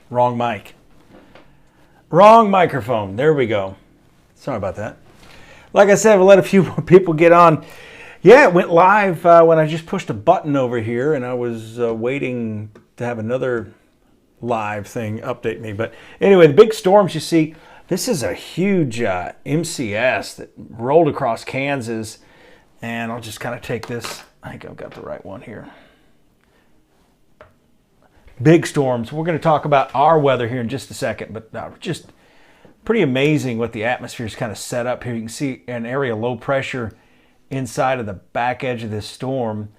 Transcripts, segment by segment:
Wrong mic. Wrong microphone. There we go. Sorry about that. Like I said, we'll let a few more people get on. Yeah, it went live when I just pushed a button over here, and I was waiting to have another live thing update me. But anyway, the big storms you see, this is a huge MCS that rolled across Kansas. And I'll just kind of take this. I think I've got the right one here. Big storms. We're going to talk about our weather here in just a second, but just pretty amazing what the atmosphere is kind of set up here. You can see an area of low pressure inside of the back edge of this storm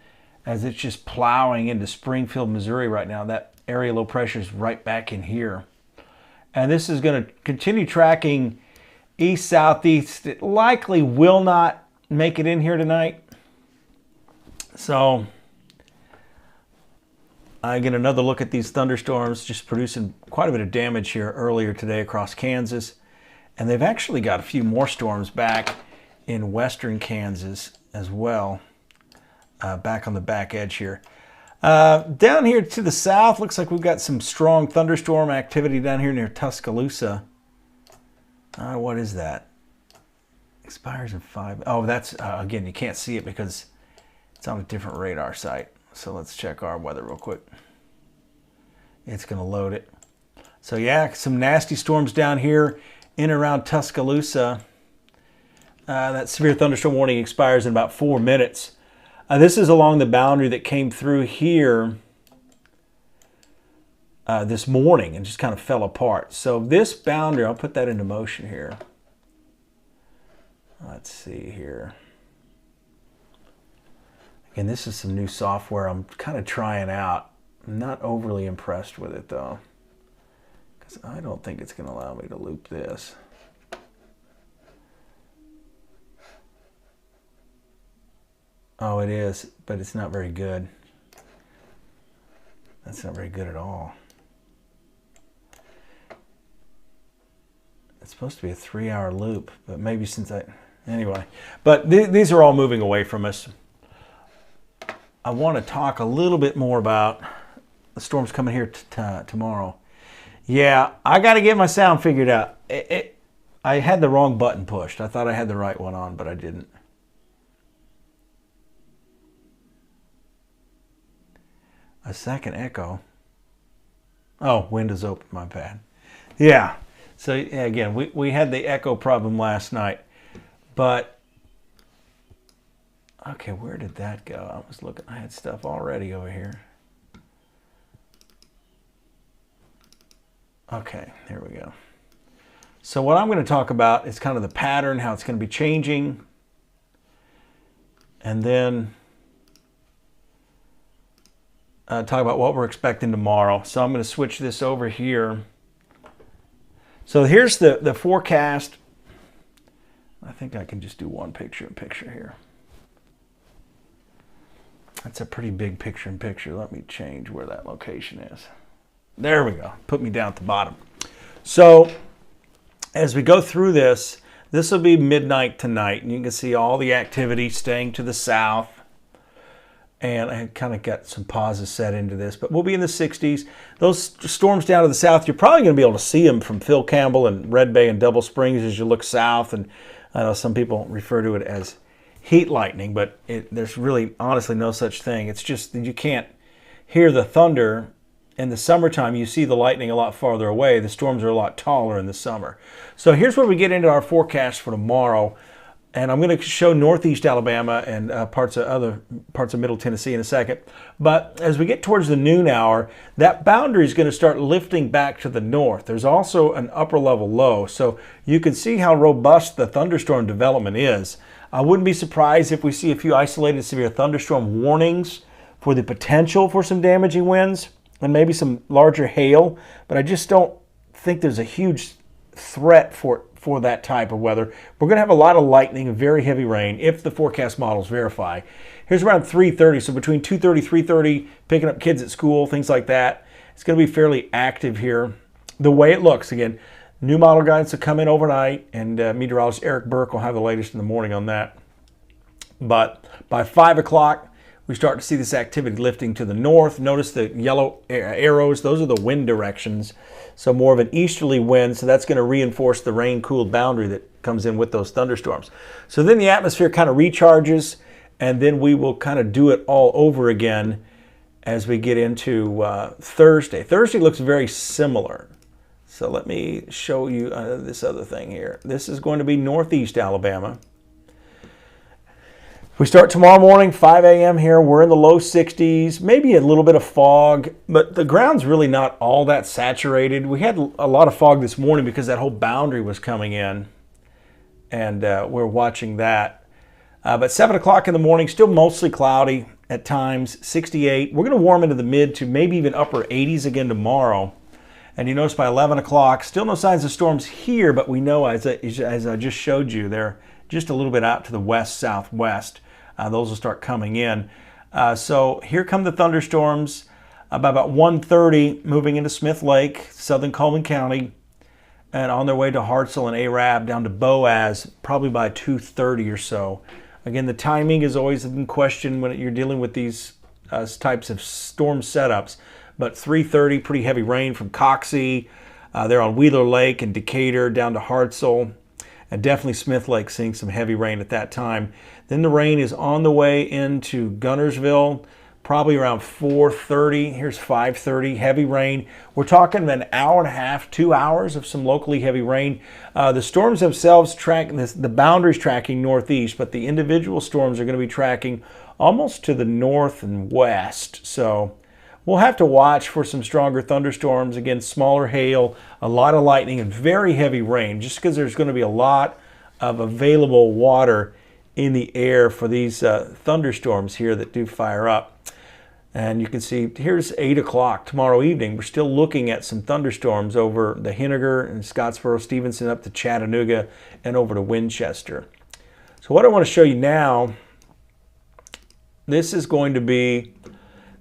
as it's just plowing into Springfield, Missouri right now. That area of low pressure is right back in here. And this is going to continue tracking east-southeast. It likely will not make it in here tonight. So I get another look at these thunderstorms just producing quite a bit of damage here earlier today across Kansas. And they've actually got a few more storms back in western Kansas as well, back on the back edge here. Down here to the south, looks like we've got some strong thunderstorm activity down here near Tuscaloosa. What is that? Expires in 5. Oh, that's, again, you can't see it because it's on a different radar site. So let's check our weather real quick. It's going to load it. So yeah, some nasty storms down here in and around Tuscaloosa. That severe thunderstorm warning expires in about 4 minutes. This is along the boundary that came through here this morning and just kind of fell apart. So this boundary, I'll put that into motion here. Let's see here. Again, this is some new software I'm kind of trying out. I'm not overly impressed with it though, because I don't think it's going to allow me to loop this. Oh, it is, but it's not very good. That's not very good at all. It's supposed to be a 3-hour loop, but maybe since anyway. But these are all moving away from us. I want to talk a little bit more about the storms coming here tomorrow. Yeah, I got to get my sound figured out. I had the wrong button pushed. I thought I had the right one on, but I didn't. A second echo. Oh, windows open, my bad. Yeah. So again, we had the echo problem last night, but okay, where did that go? I was looking, I had stuff already over here. Okay, there we go. So what I'm going to talk about is kind of the pattern, how it's going to be changing, and then talk about what we're expecting tomorrow. So I'm going to switch this over here. So here's the forecast. I think I can just do one picture-in-picture here. That's a pretty big picture-in-picture. Let me change where that location is. There we go. Put me down at the bottom. So as we go through this, this will be midnight tonight, and you can see all the activity staying to the south. And I kind of got some pauses set into this, but we'll be in the 60s. Those storms down to the south, you're probably going to be able to see them from Phil Campbell and Red Bay and Double Springs as you look south. And I know some people refer to it as heat lightning, but there's really honestly no such thing. It's just that you can't hear the thunder. In the summertime, you see the lightning a lot farther away. The storms are a lot taller in the summer. So here's where we get into our forecast for tomorrow. And I'm going to show northeast Alabama and parts of Middle Tennessee in a second. But as we get towards the noon hour, that boundary is going to start lifting back to the north. There's also an upper level low. So you can see how robust the thunderstorm development is. I wouldn't be surprised if we see a few isolated severe thunderstorm warnings for the potential for some damaging winds and maybe some larger hail. But I just don't think there's a huge threat for that type of weather. We're going to have a lot of lightning and very heavy rain if the forecast models verify. Here's around 3:30, so between 2:30, 3:30, picking up kids at school, things like that. It's going to be fairly active here. The way it looks, again, new model guidance will come in overnight, and meteorologist Eric Burke will have the latest in the morning on that. But by 5 o'clock, we start to see this activity lifting to the north. Notice the yellow arrows, those are the wind directions. So more of an easterly wind, so that's going to reinforce the rain-cooled boundary that comes in with those thunderstorms. So then the atmosphere kind of recharges, and then we will kind of do it all over again as we get into Thursday. Thursday looks very similar. So let me show you this other thing here. This is going to be northeast Alabama. We start tomorrow morning, 5 a.m. here. We're in the low 60s, maybe a little bit of fog, but the ground's really not all that saturated. We had a lot of fog this morning because that whole boundary was coming in, and we're watching that. But 7 o'clock in the morning, still mostly cloudy at times, 68. We're going to warm into the mid to maybe even upper 80s again tomorrow. And you notice by 11 o'clock, still no signs of storms here, but we know, as I just showed you, they're just a little bit out to the west-southwest. Those will start coming in. So here come the thunderstorms by about 1:30, moving into Smith Lake, southern Coleman County, and on their way to Hartselle and Arab down to Boaz, probably by 2:30 or so. Again, the timing is always in question when you're dealing with these types of storm setups. But 3:30, pretty heavy rain from Coxie. They're on Wheeler Lake and Decatur down to Hartselle. And definitely Smith Lake seeing some heavy rain at that time. Then the rain is on the way into Guntersville, probably around 4:30. Here's 5:30, heavy rain. We're talking an hour and a half, 2 hours of some locally heavy rain. The storms themselves track, the boundaries tracking northeast, but the individual storms are going to be tracking almost to the north and west. So we'll have to watch for some stronger thunderstorms. Again, smaller hail, a lot of lightning, and very heavy rain, just because there's going to be a lot of available water in the air for these thunderstorms here that do fire up. And you can see here's 8 o'clock tomorrow evening. We're still looking at some thunderstorms over the Henniger and Scottsboro, Stevenson, up to Chattanooga, and over to Winchester. So what I want to show you now, this is going to be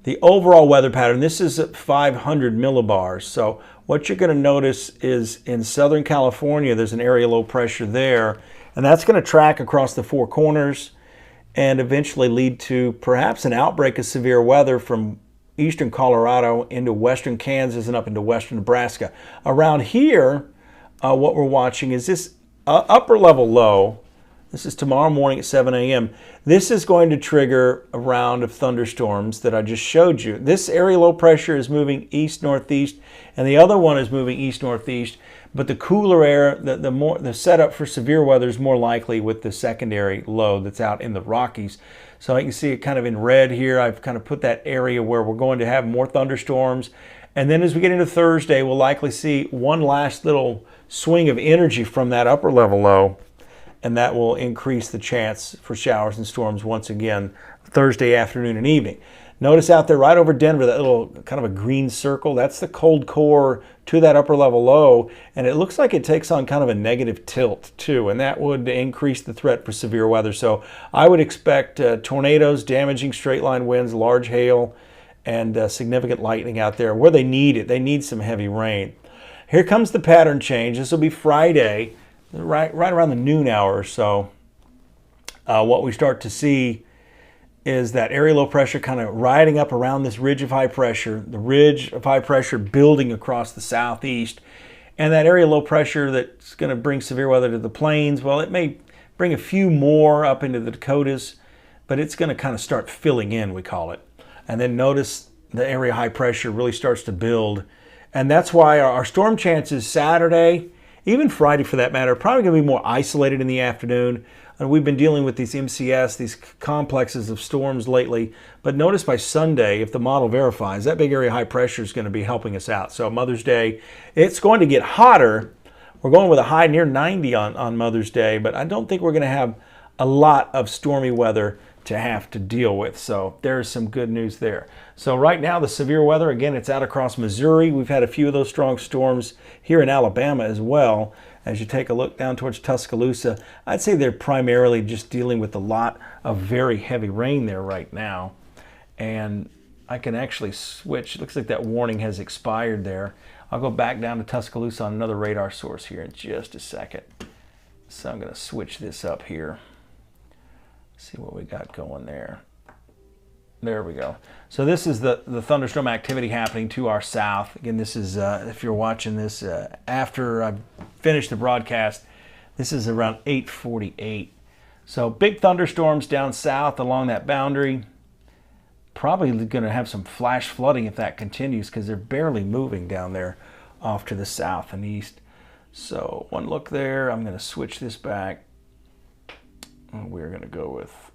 the overall weather pattern. This is at 500 millibars. So what you're going to notice is in Southern California, there's an area low pressure there, and that's going to track across the Four Corners and eventually lead to perhaps an outbreak of severe weather from eastern Colorado into western Kansas and up into western Nebraska. Around here, what we're watching is this upper level low. This is tomorrow morning at 7 a.m. This is going to trigger a round of thunderstorms that I just showed you. This area low pressure is moving east-northeast, and the other one is moving east-northeast. But the cooler air, the setup for severe weather is more likely with the secondary low that's out in the Rockies. So you can see it kind of in red here. I've kind of put that area where we're going to have more thunderstorms. And then as we get into Thursday, we'll likely see one last little swing of energy from that upper level low, and that will increase the chance for showers and storms once again Thursday afternoon and evening. Notice out there right over Denver, that little kind of a green circle, that's the cold core to that upper level low, and it looks like it takes on kind of a negative tilt too, and that would increase the threat for severe weather. So I would expect tornadoes, damaging straight line winds, large hail, and significant lightning out there where they need it. They need some heavy rain. Here comes the pattern change. This will be Friday, right around the noon hour or so. What we start to see is that area low pressure kind of riding up around this ridge of high pressure, the ridge of high pressure building across the southeast, and that area low pressure that's going to bring severe weather to the plains. Well, it may bring a few more up into the Dakotas, but it's going to kind of start filling in, we call it. And then notice the area high pressure really starts to build, and that's why our storm chances Saturday, even Friday for that matter, are probably going to be more isolated in the afternoon. And we've been dealing with these MCS, these complexes of storms lately. But notice by Sunday, if the model verifies, that big area high pressure is going to be helping us out. So Mother's Day, it's going to get hotter. We're going with a high near 90 on Mother's Day, but I don't think we're going to have a lot of stormy weather to have to deal with. So there's some good news there. So right now, the severe weather, again, it's out across Missouri. We've had a few of those strong storms here in Alabama as well. As you take a look down towards Tuscaloosa, I'd say they're primarily just dealing with a lot of very heavy rain there right now. And I can actually switch. It looks like that warning has expired there. I'll go back down to Tuscaloosa on another radar source here in just a second. So I'm going to switch this up here. See what we got going there. There we go. So this is the thunderstorm activity happening to our south. Again, this is, if you're watching this after I've finished the broadcast, this is around 8:48. So big thunderstorms down south along that boundary. Probably going to have some flash flooding if that continues because they're barely moving down there off to the south and east. So one look there. I'm going to switch this back. And we're going to go with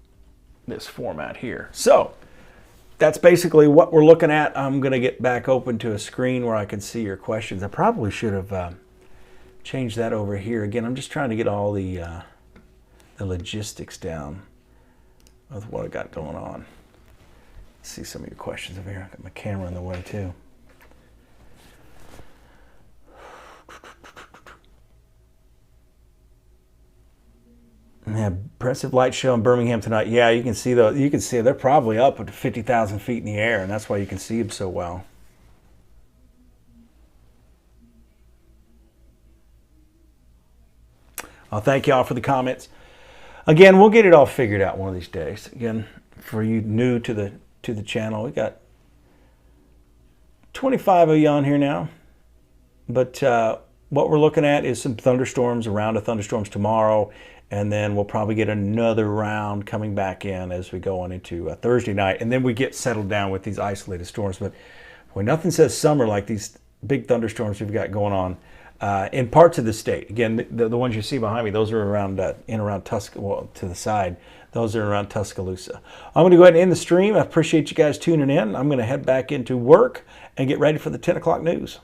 this format here. So that's basically what we're looking at. I'm going to get back open to a screen where I can see your questions. I probably should have changed that over here. Again, I'm just trying to get all the logistics down of what I got going on. Let's see some of your questions over here. I've got my camera in the way too. Yeah, impressive light show in Birmingham tonight. Yeah, you can see they're probably up at 50,000 feet in the air, and that's why you can see them so well. I'll thank y'all for the comments. Again, we'll get it all figured out one of these days. Again, for you new to the channel, we got 25 of you on here now, but what we're looking at is some thunderstorms, a round of thunderstorms tomorrow. And then we'll probably get another round coming back in as we go on into Thursday night. And then we get settled down with these isolated storms. But when nothing says summer like these big thunderstorms we've got going on in parts of the state. Again, the ones you see behind me, those are around Tuscaloosa, to the side. Those are around Tuscaloosa. I'm going to go ahead and end the stream. I appreciate you guys tuning in. I'm going to head back into work and get ready for the 10 o'clock news.